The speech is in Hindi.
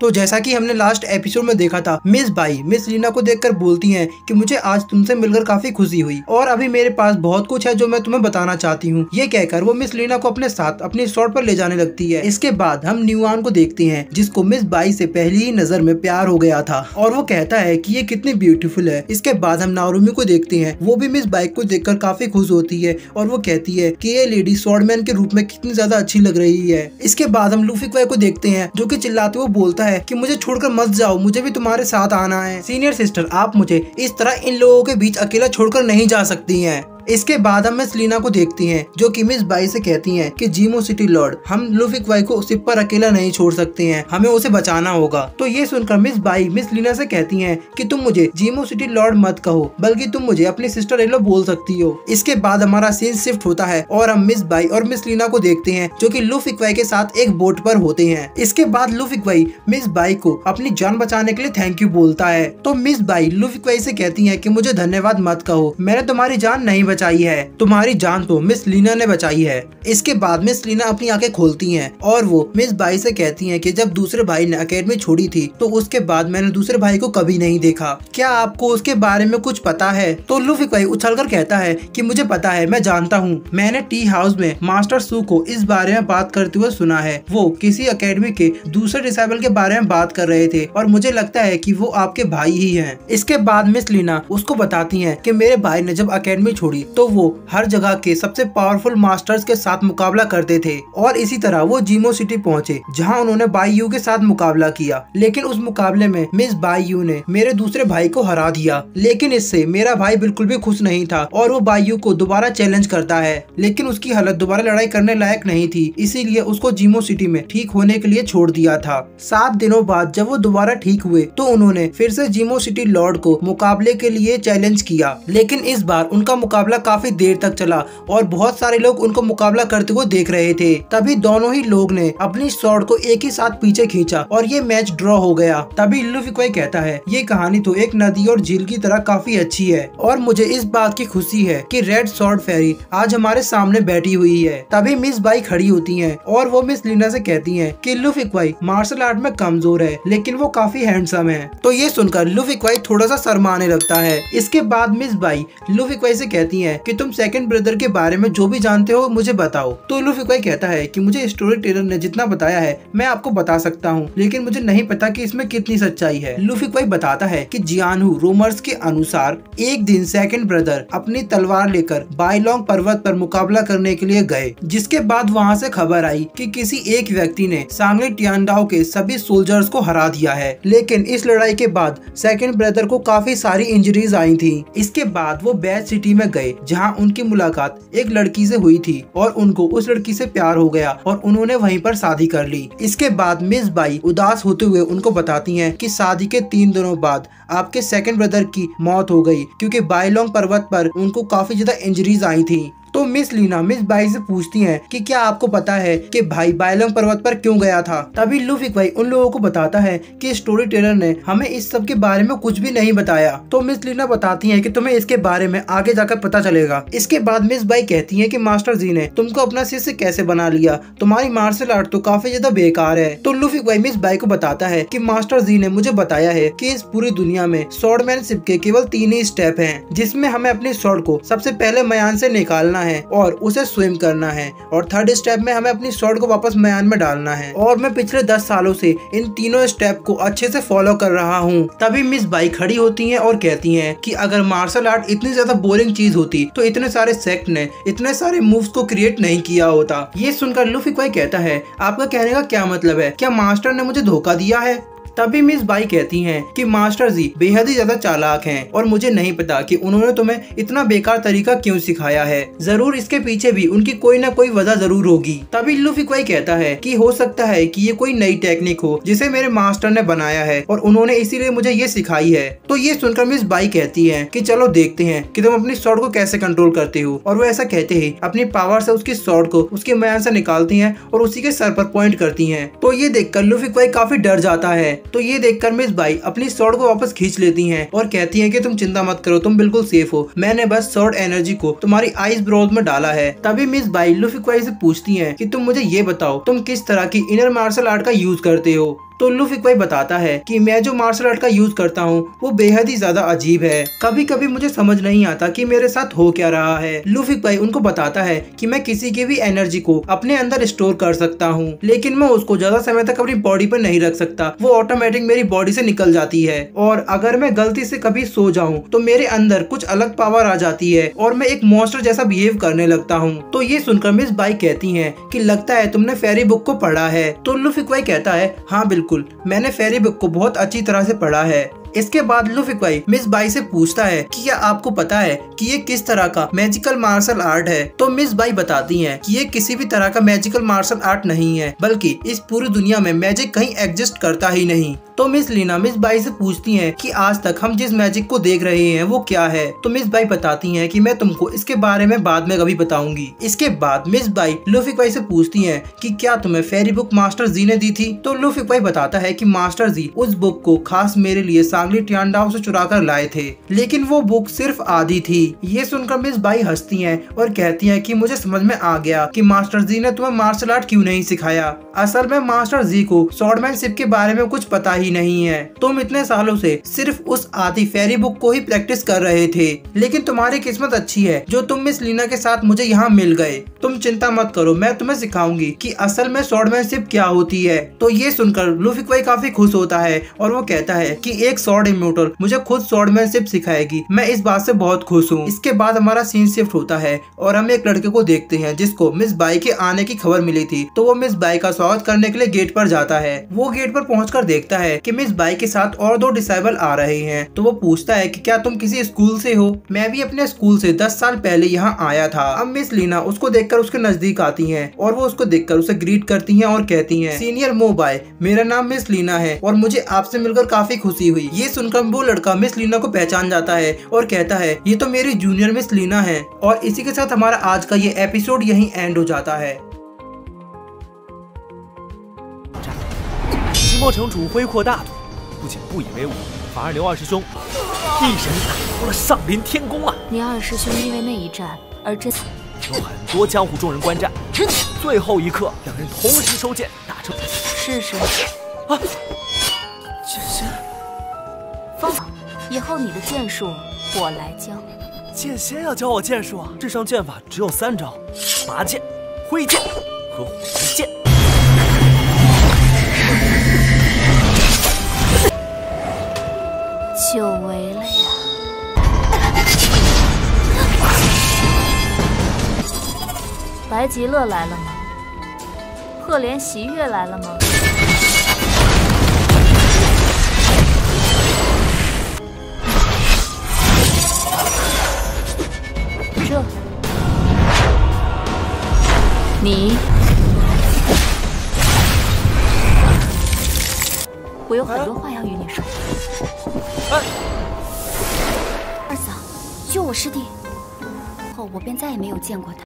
तो जैसा कि हमने लास्ट एपिसोड में देखा था, मिस बाई मिस लीना को देखकर बोलती हैं कि मुझे आज तुमसे मिलकर काफी खुशी हुई और अभी मेरे पास बहुत कुछ है जो मैं तुम्हें बताना चाहती हूँ। ये कहकर वो मिस लीना को अपने साथ अपनी रिसोर्ट पर ले जाने लगती है। इसके बाद हम न्यूआन को देखते हैं जिसको मिस बाई से पहली ही नजर में प्यार हो गया था और वो कहता है कि ये कितनी ब्यूटीफुल है। इसके बाद हम नारुमी को देखते हैं, वो भी मिस बाई को देखकर काफी खुश होती है और वो कहती है कि ये लेडी स्वॉर्डमैन के रूप में कितनी ज्यादा अच्छी लग रही है। इसके बाद हम लूफी क्वाई को देखते हैं जो कि चिल्लाते हुए बोलता है कि मुझे छोड़कर मत जाओ, मुझे भी तुम्हारे साथ आना है। सीनियर सिस्टर, आप मुझे इस तरह इन लोगों के बीच अकेला छोड़कर नहीं जा सकती हैं। इसके बाद हम मिस लीना को देखती हैं जो कि मिस बाई से कहती हैं कि जीमो सिटी लॉर्ड, हम लूफी क्वाई को शिप पर अकेला नहीं छोड़ सकते हैं, हमें उसे बचाना होगा। तो ये सुनकर मिस बाई मिस लीना से कहती हैं कि तुम मुझे जीमो सिटी लॉर्ड मत कहो, बल्कि तुम मुझे अपनी सिस्टर एलो बोल सकती हो। इसके बाद हमारा सीन शिफ्ट होता है और हम मिस बाई और मिस लीना को देखते हैं जो कि लूफी क्वाई के साथ एक बोट पर होते हैं। इसके बाद लूफी क्वाई मिस बाई को अपनी जान बचाने के लिए थैंक यू बोलता है। तो मिस बाई लूफी क्वाई से कहती है कि मुझे धन्यवाद मत कहो, मैंने तुम्हारी जान नहीं बचाई है, तुम्हारी जान तो मिस लीना ने बचाई है। इसके बाद मिस लीना अपनी आंखें खोलती हैं और वो मिस बाई से कहती हैं कि जब दूसरे भाई ने एकेडमी छोड़ी थी तो उसके बाद मैंने दूसरे भाई को कभी नहीं देखा, क्या आपको उसके बारे में कुछ पता है? तो लूफी क्वाई उछलकर कहता है कि मुझे पता है, मैं जानता हूँ, मैंने टी हाउस में मास्टर सू को इस बारे में बात करते हुए सुना है। वो किसी एकेडमी के दूसरे डिसेबल के बारे में बात कर रहे थे और मुझे लगता है कि वो आपके भाई ही हैं। इसके बाद मिस लीना उसको बताती हैं कि मेरे भाई ने जब एकेडमी छोड़ी तो वो हर जगह के सबसे पावरफुल मास्टर्स के साथ मुकाबला करते थे और इसी तरह वो जीमो सिटी पहुंचे जहां उन्होंने बाई यू के साथ मुकाबला किया। लेकिन उस मुकाबले में मिस बाई यू ने मेरे दूसरे भाई को हरा दिया। लेकिन इससे मेरा भाई बिल्कुल भी खुश नहीं था और वो बाई यू को दोबारा चैलेंज करता है, लेकिन उसकी हालत दोबारा लड़ाई करने लायक नहीं थी, इसीलिए उसको जीमो सिटी में ठीक होने के लिए छोड़ दिया था। 7 दिनों बाद जब वो दोबारा ठीक हुए तो उन्होंने फिर से जीमो सिटी लॉर्ड को मुकाबले के लिए चैलेंज किया, लेकिन इस बार उनका मुकाबला काफी देर तक चला और बहुत सारे लोग उनको मुकाबला करते हुए देख रहे थे। तभी दोनों ही लोग ने अपनी स्वॉर्ड को एक ही साथ पीछे खींचा और ये मैच ड्रॉ हो गया। तभी लूफी क्वाई कहता है, ये कहानी तो एक नदी और झील की तरह काफी अच्छी है और मुझे इस बात की खुशी है कि रेड स्वॉर्ड फेरी आज हमारे सामने बैठी हुई है। तभी मिस बाई खड़ी होती हैं और वो मिस लीना से कहती हैं कि लूफी क्वाई मार्शल आर्ट में कमजोर है लेकिन वो काफी हैंडसम है। तो ये सुनकर लूफी क्वाई थोड़ा सा शर्माने लगता है। इसके बाद मिस बाई लूफी क्वाई से कहती है कि तुम सेकंड ब्रदर के बारे में जो भी जानते हो मुझे बताओ। तो लूफी क्वाई कहता है कि मुझे स्टोरी टेलर ने जितना बताया है मैं आपको बता सकता हूँ, लेकिन मुझे नहीं पता कि इसमें कितनी सच्चाई है। लूफी क्वाई बताता है कि जियानहू रूमर्स के अनुसार एक दिन सेकंड ब्रदर अपनी तलवार लेकर बाइलोंग पर्वत पर मुकाबला करने के लिए गए, जिसके बाद वहाँ से खबर आई कि किसी एक व्यक्ति ने सांगली टियानडाओ के सभी सोल्जर्स को हरा दिया है। लेकिन इस लड़ाई के बाद सेकंड ब्रदर को काफी सारी इंजरीज आई थी। इसके बाद वो बैच सिटी में गए जहाँ उनकी मुलाकात एक लड़की से हुई थी और उनको उस लड़की से प्यार हो गया और उन्होंने वहीं पर शादी कर ली। इसके बाद मिस बाई उदास होते हुए उनको बताती हैं कि शादी के 3 दिनों बाद आपके सेकंड ब्रदर की मौत हो गई क्योंकि बाइलोंग पर्वत पर उनको काफी ज्यादा इंजरीज आई थी। तो मिस लीना मिस बाई से पूछती हैं कि क्या आपको पता है कि भाई बाइलोंग पर्वत पर क्यों गया था? तभी लूफी क्वाई उन लोगों को बताता है कि स्टोरी टेलर ने हमें इस सब के बारे में कुछ भी नहीं बताया। तो मिस लीना बताती हैं कि तुम्हें इसके बारे में आगे जाकर पता चलेगा। इसके बाद मिस बाई कहती हैं कि मास्टर जी ने तुमको अपना शिष्य कैसे बना लिया, तुम्हारी मार्शल आर्ट तो काफी ज्यादा बेकार है। तो लूफी क्वाई मिस बाई को बताता है कि मास्टर जी ने मुझे बताया है कि इस पूरी दुनिया में स्वॉर्डमैनशिप के केवल 3 ही स्टेप हैं, जिसमें हमें अपनी स्वॉर्ड को सबसे पहले मयान से निकालना है और उसे स्विम करना है और 3rd स्टेप में हमें अपनी स्वॉर्ड को वापस मयान में डालना है। और मैं पिछले 10 सालों से इन तीनों स्टेप को अच्छे से फॉलो कर रहा हूँ। तभी मिस बाई खड़ी होती हैं और कहती हैं कि अगर मार्शल आर्ट इतनी ज्यादा बोरिंग चीज होती तो इतने सारे सेक्ट ने इतने सारे मूव्स को क्रिएट नहीं किया होता। ये सुनकर लूफी क्वाई कहता है, आपका कहने का क्या मतलब है, क्या मास्टर ने मुझे धोखा दिया है? तभी मिस बाई कहती हैं कि मास्टर जी बेहद ही ज्यादा चालाक हैं और मुझे नहीं पता कि उन्होंने तुम्हें इतना बेकार तरीका क्यों सिखाया है, जरूर इसके पीछे भी उनकी कोई ना कोई वजह जरूर होगी। तभी लूफी क्वाई कहता है कि हो सकता है कि ये कोई नई टेक्निक हो जिसे मेरे मास्टर ने बनाया है और उन्होंने इसीलिए मुझे ये सिखाई है। तो ये सुनकर मिस बाई कहती है कि चलो देखते हैं कि तुम अपनी स्वॉर्ड को कैसे कंट्रोल करते हो। और वो ऐसा कहते ही अपनी पावर से उसकी स्वॉर्ड को उसके मयान से निकालती हैं और उसी के सर पर पॉइंट करती हैं। तो ये देखकर लूफी क्वाई काफी डर जाता है। तो ये देखकर मिस बाई अपनी स्वॉर्ड को वापस खींच लेती हैं और कहती हैं कि तुम चिंता मत करो, तुम बिल्कुल सेफ हो, मैंने बस स्वॉर्ड एनर्जी को तुम्हारी आइस ब्रोज में डाला है। तभी मिस बाई लूफी क्वाई से पूछती हैं कि तुम मुझे ये बताओ तुम किस तरह की इनर मार्शल आर्ट का यूज करते हो। तो लुफिक भाई बताता है कि मैं जो मार्शल आर्ट का यूज करता हूँ वो बेहद ही ज्यादा अजीब है। कभी कभी मुझे समझ नहीं आता कि मेरे साथ हो क्या रहा है। लुफिक भाई उनको बताता है कि मैं किसी की भी एनर्जी को अपने अंदर स्टोर कर सकता हूँ, लेकिन मैं उसको ज्यादा समय तक अपनी बॉडी पर नहीं रख सकता। वो ऑटोमेटिक मेरी बॉडी से निकल जाती है और अगर मैं गलती से कभी सो जाऊं तो मेरे अंदर कुछ अलग पावर आ जाती है और मैं एक मॉन्स्टर जैसा बिहेव करने लगता हूँ। तो ये सुनकर मिस बाई कहती हैं कि लगता है तुमने फेरी बुक को पढ़ा है। तो लुफिक भाई कहता है हाँ बिल्कुल, मैंने फेरी बुक को बहुत अच्छी तरह से पढ़ा है। इसके बाद लुफिक भाई मिस बाई से पूछता है कि क्या आपको पता है कि ये किस तरह का मैजिकल मार्शल आर्ट है। तो मिस बाई बताती हैं कि ये किसी भी तरह का मैजिकल मार्शल आर्ट नहीं है, बल्कि इस पूरी दुनिया में मैजिक कहीं एग्जिस्ट करता ही नहीं। तो मिस लीना मिस बाई से पूछती हैं कि आज तक हम जिस मैजिक को देख रहे हैं वो क्या है। तो मिस बाई बताती हैं कि मैं तुमको इसके बारे में बाद में कभी बताऊंगी। इसके बाद मिस बाई लुफिक भाई से पूछती हैं कि क्या तुम्हें फेरी बुक मास्टर जी ने दी थी। तो लुफिक भाई बताता है कि मास्टर जी उस बुक को खास मेरे लिए सांगली टियांडाओ से चुरा कर लाए थे, लेकिन वो बुक सिर्फ आधी थी। ये सुनकर मिस बाई हंसती हैं और कहती हैं कि मुझे समझ में आ गया कि मास्टर जी ने तुम्हें मार्शल आर्ट क्यों नहीं सिखाया। असल में मास्टर जी को स्वॉर्डमैनशिप के बारे में कुछ पता ही नहीं है। तुम इतने सालों से सिर्फ उस आधी फेरी बुक को ही प्रैक्टिस कर रहे थे, लेकिन तुम्हारी किस्मत अच्छी है जो तुम मिस लीना के साथ मुझे यहाँ मिल गए। तुम चिंता मत करो, मैं तुम्हें सिखाऊंगी कि असल में स्वॉर्डमैनशिप क्या होती है। तो ये सुनकर लुफिक भाई काफी खुश होता है और वो कहता है कि एक स्वॉर्ड इमोर्टल मुझे खुद स्वॉर्डमैनशिप सिखाएगी। मैं इस बात से बहुत खुश हूँ। इसके बाद हमारा सीन शिफ्ट होता है और हम एक लड़के को देखते हैं जिसको मिस बाई के आने की खबर मिली थी। तो वो मिस बाई का स्वागत करने के लिए गेट पर जाता है। वो गेट पर पहुंचकर देखता है कि मिस बाई के साथ और 2 डिसाइबल आ रहे हैं। तो वो पूछता है कि क्या तुम किसी स्कूल से हो? मैं भी अपने स्कूल से 10 साल पहले यहाँ आया था। अब मिस लीना उसको देखकर उसके नजदीक आती हैं और वो उसको देखकर उसे ग्रीट करती हैं और कहती हैं सीनियर मो बाई, मेरा नाम मिस लीना है और मुझे आपसे मिलकर काफी खुशी हुई। ये सुनकर वो लड़का मिस लीना को पहचान जाता है और कहता है ये तो मेरी जूनियर मिस लीना है। और इसी के साथ हमारा आज का ये एपिसोड यहीं एंड हो जाता है। 西莫城主挥阔大度，不仅不以为忤，反而刘二师兄一神打出了上林天宫啊！你二师兄因为那一战而真有很多江湖中人观战，最后一刻两人同时收剑，打成试试啊！剑仙，放，以后你的剑术我来教。剑仙要教我剑术啊！世上剑法只有3招：拔剑、挥剑和火剑。 久违了呀！白极乐来了吗？赫连习月来了吗？这，你，我有很多话要与你说。 二嫂，救我师弟！后我便再也没有见过他。